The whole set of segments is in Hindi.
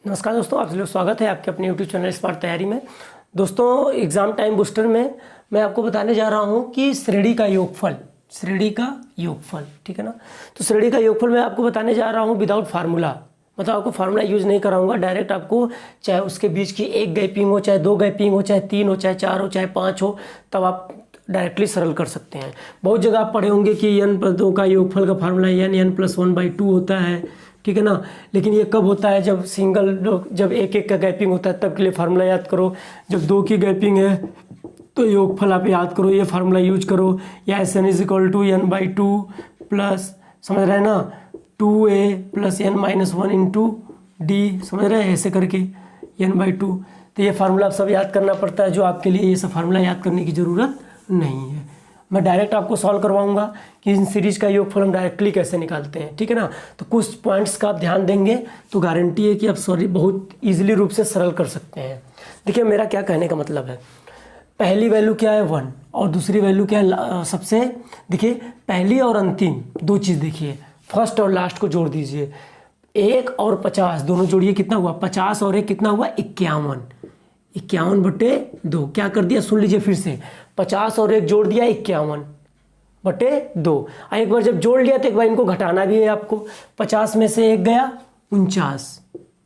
नमस्कार दोस्तों, आप लोग स्वागत है आपके अपने यूट्यूब चैनल स्मार्ट तैयारी में। दोस्तों, एग्ज़ाम टाइम बूस्टर में मैं आपको बताने जा रहा हूं कि श्रेणी का योगफल, ठीक है ना। तो श्रेणी का योगफल मैं आपको बताने जा रहा हूं विदाउट फार्मूला, मतलब आपको फार्मूला यूज़ नहीं कराऊंगा। डायरेक्ट आपको चाहे उसके बीच की एक गैपिंग हो, चाहे दो गैपिंग हो, चाहे तीन हो, चाहे चार हो, चाहे पाँच हो, तब आप डायरेक्टली सरल कर सकते हैं। बहुत जगह आप पढ़े होंगे कि n पदों का योगफल का फार्मूला n+1/2 होता है, ठीक है ना। लेकिन ये कब होता है? जब जब एक एक का गैपिंग होता है तब के लिए फार्मूला याद करो। जब दो की गैपिंग है तो योगफल आप याद करो, ये फार्मूला यूज करो। या Sn = n/2 प्लस, समझ रहे हैं ना, 2a + n-1 × d, समझ रहे हैं, ऐसे करके n/2। तो ये फार्मूला आप सब याद करना पड़ता है, जो आपके लिए ये सब फार्मूला याद करने की ज़रूरत नहीं है। मैं डायरेक्ट आपको सॉल्व करवाऊंगा कि इन सीरीज का योगफल हम डायरेक्टली कैसे निकालते हैं, ठीक है ना। तो कुछ पॉइंट्स का आप ध्यान देंगे तो गारंटी है कि आप बहुत ईजिली रूप से सरल कर सकते हैं। देखिए, मेरा क्या कहने का मतलब है, पहली वैल्यू क्या है 1 और दूसरी वैल्यू क्या है सबसे, देखिए पहली और अंतिम दो चीज़ देखिए, फर्स्ट और लास्ट को जोड़ दीजिए। 1 और 50 दोनों जोड़िए, कितना हुआ? 50 और 1 कितना हुआ? 51। 51/2 क्या कर दिया? सुन लीजिए फिर से, 50 और 1 जोड़ दिया 51/2। एक बार जब जोड़ लिया तो एक बार इनको घटाना भी है आपको। 50 में से 1 गया 49।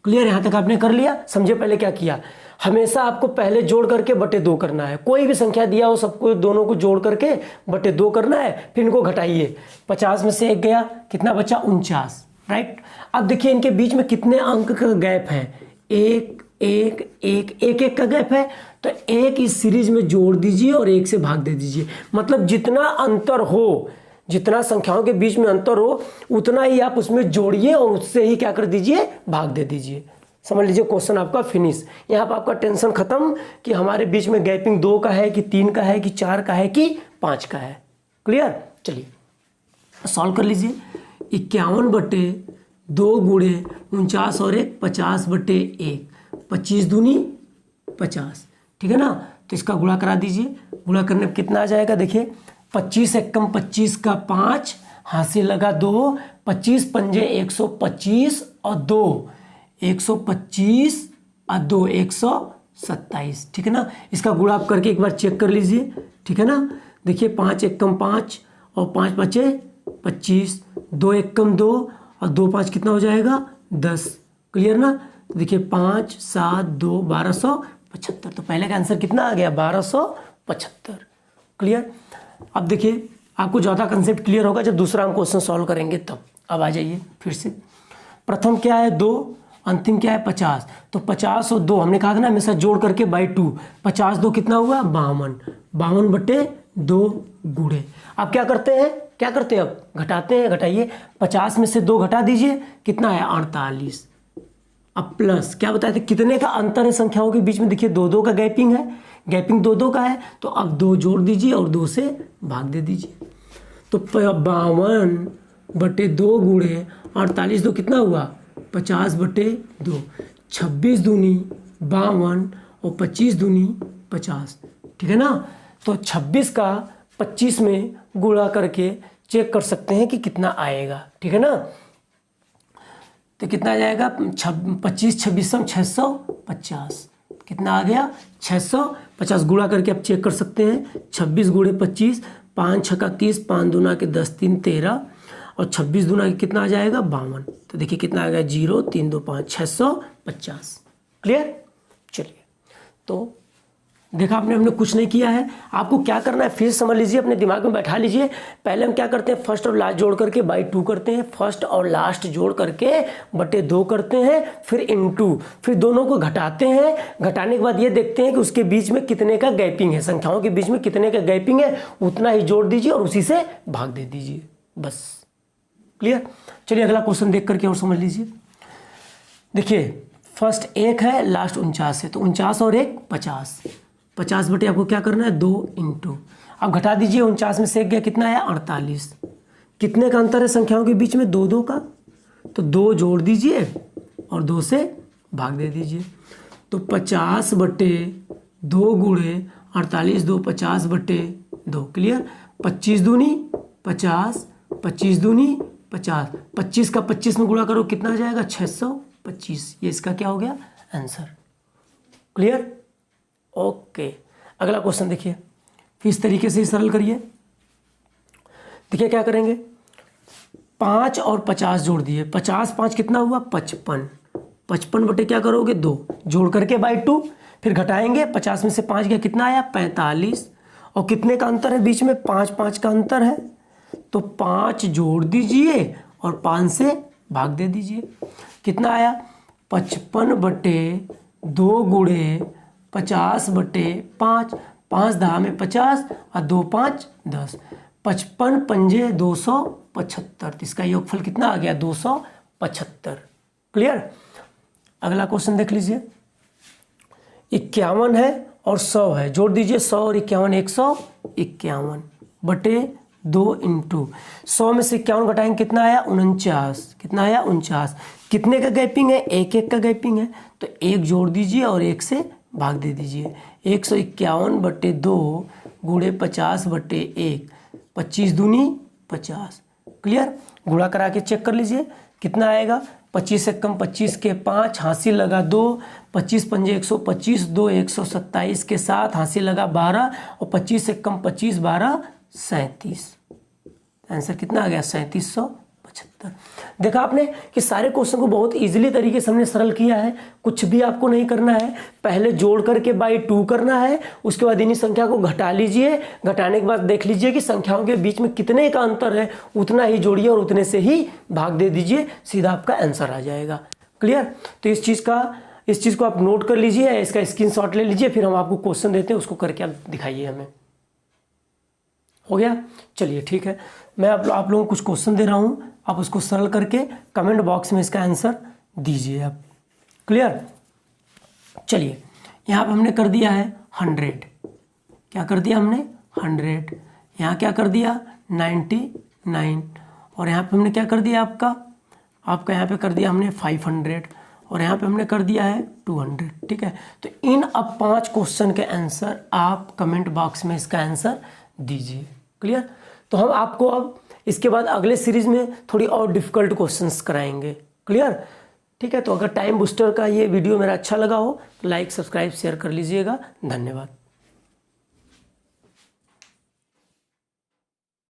क्लियर? यहाँ तक आपने कर लिया? समझे पहले क्या किया? हमेशा आपको पहले जोड़ करके /2 करना है। कोई भी संख्या दिया हो सबको, दोनों को जोड़ करके /2 करना है, फिर इनको घटाइए। 50 में से 1 गया, कितना बचा? 49, राइट। अब देखिए इनके बीच में कितने अंक का गैप है? एक एक का गैप है, तो एक इस सीरीज में जोड़ दीजिए और 1 से भाग दे दीजिए। मतलब जितना अंतर हो, जितना संख्याओं के बीच में अंतर हो, उतना ही आप उसमें जोड़िए और उससे ही क्या कर दीजिए? भाग दे दीजिए। समझ लीजिए, क्वेश्चन आपका फिनिश। यहाँ पर आपका टेंशन खत्म कि हमारे बीच में गैपिंग 2 का है कि 3 का है कि 4 का है कि 5 का है। क्लियर? चलिए सॉल्व कर लीजिए। 51/2 × 49 और 1 50/1, 25 दूनी 50, ठीक है ना। तो इसका गुणा करा दीजिए। गुणा करने पर कितना आ जाएगा? देखिए 25 एकम 25 का 5, हाथ से लगा 2, 25 पंजे 125 और 2 125 और 2 127, ठीक है ना। इसका गुणा आप करके एक बार चेक कर लीजिए, ठीक है ना। देखिए 5 एकम 5 और 5 बचे 25, 2 एकम 2 और 2 5 कितना हो जाएगा? 10। क्लियर ना? देखिए 5 7 2 1275। तो पहले का आंसर कितना आ गया? 1275। क्लियर? अब देखिए आपको ज़्यादा कंसेप्ट क्लियर होगा जब दूसरा हम क्वेश्चन सॉल्व करेंगे तब। अब आ जाइए फिर से। प्रथम क्या है? 2, अंतिम क्या है? 50। तो 50 और 2 हमने कहा था ना हमेशा जोड़ करके /2। 50 2 कितना हुआ? 52। 52/2 गुणे। अब क्या करते हैं? अब घटाते हैं। घटाइए, 50 में से 2 घटा दीजिए, कितना है? 48। अब प्लस क्या बताए थे? कितने का अंतर है संख्याओं के बीच में? देखिए 2 का गैपिंग है, गैपिंग 2 का है, तो अब 2 जोड़ दीजिए और 2 से भाग दे दीजिए। तो 52/2 गुणे 48 2 कितना हुआ? 50/2। 26 दूनी 52 और 25 दूनी 50, ठीक है ना। तो 26 का 25 में गुणा करके चेक कर सकते हैं कि कितना आएगा, ठीक है ना। तो कितना आ जाएगा? 25 26 650। कितना आ गया? 650। गुणा करके आप चेक कर सकते हैं। 26 × 25, 5 6 30, 5 दूना के 10 3 13 और 26 दूना के कितना आ जाएगा? 52। तो देखिए कितना आ गया? 0 3 2 5 650। क्लियर? चलिए, तो देखा आपने, हमने कुछ नहीं किया है। आपको क्या करना है फिर समझ लीजिए, अपने दिमाग में बैठा लीजिए। पहले हम क्या करते हैं? फर्स्ट और लास्ट जोड़ करके /2 करते हैं, फर्स्ट और लास्ट जोड़ करके /2 करते हैं, फिर इनटू, फिर दोनों को घटाते हैं। घटाने के बाद ये देखते हैं कि उसके बीच में कितने का गैपिंग है, संख्याओं के बीच में कितने का गैपिंग है, उतना ही जोड़ दीजिए और उसी से भाग दे दीजिए, बस। क्लियर? चलिए अगला क्वेश्चन देख करके और समझ लीजिए। देखिए फर्स्ट 1 है, लास्ट 49 है, तो 49 और 1 50। 50 बटे आपको क्या करना है? 2 इंटू, अब घटा दीजिए। 49 में से 1 गया, कितना है? 48। कितने का अंतर है संख्याओं के बीच में? 2 का, तो 2 जोड़ दीजिए और 2 से भाग दे दीजिए। तो 50/2 गुणे 48 2 50/2। क्लियर? 25 दूनी 50, 25 दूनी 50, 25 का 25 में गुणा करो, कितना आ जाएगा? 600। 25, ये इसका क्या हो गया आंसर। क्लियर? ओके, अगला क्वेश्चन देखिए, फिर इस तरीके से सरल करिए। देखिए क्या करेंगे, 5 और 50 जोड़ दिए, 50 5 कितना हुआ 55, 55 बटे क्या करोगे 2, जोड़ करके बाई 2, फिर घटाएंगे, 50 में से 5 गया कितना आया 45, और कितने का अंतर है बीच में 5 5 का अंतर है, तो 5 जोड़ दीजिए और 5 से भाग दे दीजिए, कितना आया 55 बटे 2 गुणे 50 बटे 5, 5 दहा में 50 और 2 5 10, 55 पंजे 275, इसका योगफल कितना आ गया 275। क्लियर? अगला क्वेश्चन देख लीजिए, 51 है और 100 है, जोड़ दीजिए 100 और 51, 151 बटे 2 इंटू 100 में से 51 घटाएंगे कितना आया 49, कितना आया 49, कितने का गैपिंग है 1 1 का गैपिंग है, तो 1 जोड़ दीजिए और 1 से भाग दे दीजिए, 151 बटे 2 गुणे 50 बटे 1, 25 दूनी 50। क्लियर? गुणा करा के चेक कर लीजिए कितना आएगा, 25 से कम 25 के 5, हासिल लगा 2, 25 पंजे 125, 2 127 के 7, हासिल लगा 12, और 25 से कम 25 12 37, आंसर कितना आ गया 3775। देखा आपने कि सारे क्वेश्चन को बहुत इजीली तरीके से हमने सरल किया है, कुछ भी आपको नहीं करना है, पहले जोड़ करके बाई 2 करना है, उसके बाद इन्हीं संख्या को घटा लीजिए, घटाने के बाद देख लीजिए कि संख्याओं के बीच में कितने का अंतर है, उतना ही जोड़िए और उतने से ही भाग दे दीजिए, सीधा आपका आंसर आ जाएगा। क्लियर? तो इस चीज़ को आप नोट कर लीजिए, इसका स्क्रीनशॉट ले लीजिए, फिर हम आपको क्वेश्चन देते हैं, उसको करके आप दिखाइए हमें। हो गया? चलिए ठीक है, मैं आप लोगों को कुछ क्वेश्चन दे रहा हूँ, आप उसको सरल करके कमेंट बॉक्स में इसका आंसर दीजिए आप। क्लियर? चलिए, यहाँ पे हमने कर दिया है 100, क्या कर दिया हमने 100, यहाँ क्या कर दिया 99, और यहाँ पे हमने क्या कर दिया आपका यहाँ पे कर दिया हमने 500, और यहाँ पे हमने कर दिया है 200। ठीक है, तो इन अब 5 क्वेश्चन के आंसर आप कमेंट बॉक्स में इसका आंसर दीजिए। क्लियर? तो हम आपको अब इसके बाद अगले सीरीज में थोड़ी और डिफिकल्ट क्वेश्चंस कराएंगे। क्लियर? ठीक है, तो अगर टाइम बूस्टर का ये वीडियो मेरा अच्छा लगा हो तो लाइक सब्सक्राइब शेयर कर लीजिएगा। धन्यवाद।